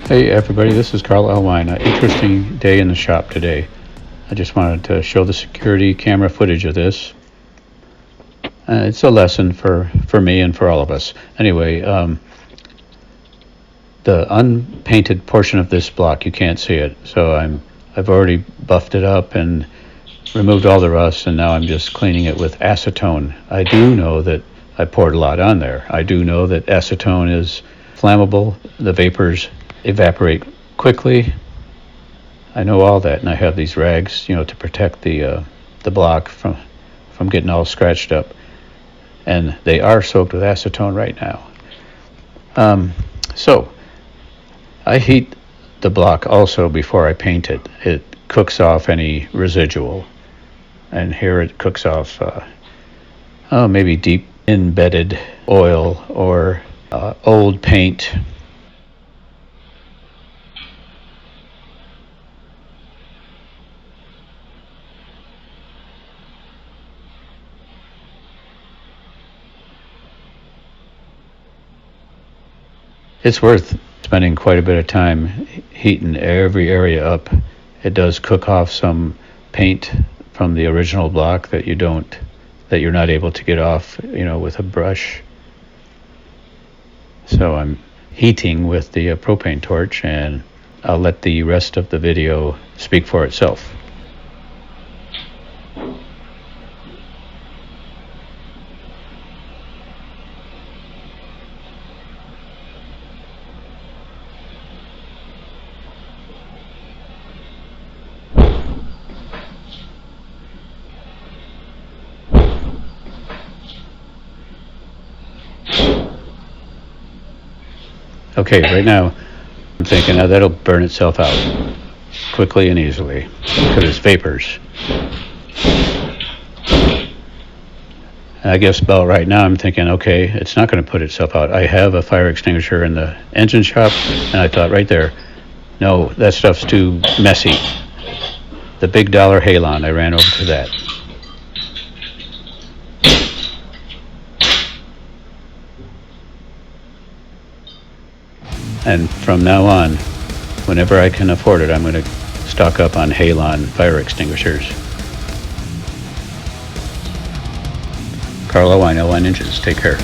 Hey everybody, this is Carl Ellwein. An interesting day in the shop today. I just wanted to show the security camera footage of this. It's a lesson for me and for all of us. Anyway, the unpainted portion of this block, you can't see it. So I've already buffed it up and removed all the rust, and now I'm just cleaning it with acetone. I do know that I poured a lot on there. I do know that acetone is flammable. The vapors evaporate quickly. I know all that, and I have these rags, to protect the block from getting all scratched up. And they are soaked with acetone right now. So I heat the block also before I paint it. It cooks off any residual, and here it cooks off maybe deep embedded oil or old paint. It's worth spending quite a bit of time heating every area up. It does cook off some paint from the original block that you're not able to get off, with a brush. So I'm heating with the propane torch, and I'll let the rest of the video speak for itself. Okay, right now I'm thinking that'll burn itself out quickly and easily because it's vapors. And I guess about right now I'm thinking, okay, it's not going to put itself out. I have a fire extinguisher in the engine shop, and I thought right there, no, that stuff's too messy. The big dollar Halon, I ran over to that. And from now on, whenever I can afford it, I'm going to stock up on Halon fire extinguishers. Carl Ellwein, Ellwein Engines. Take care.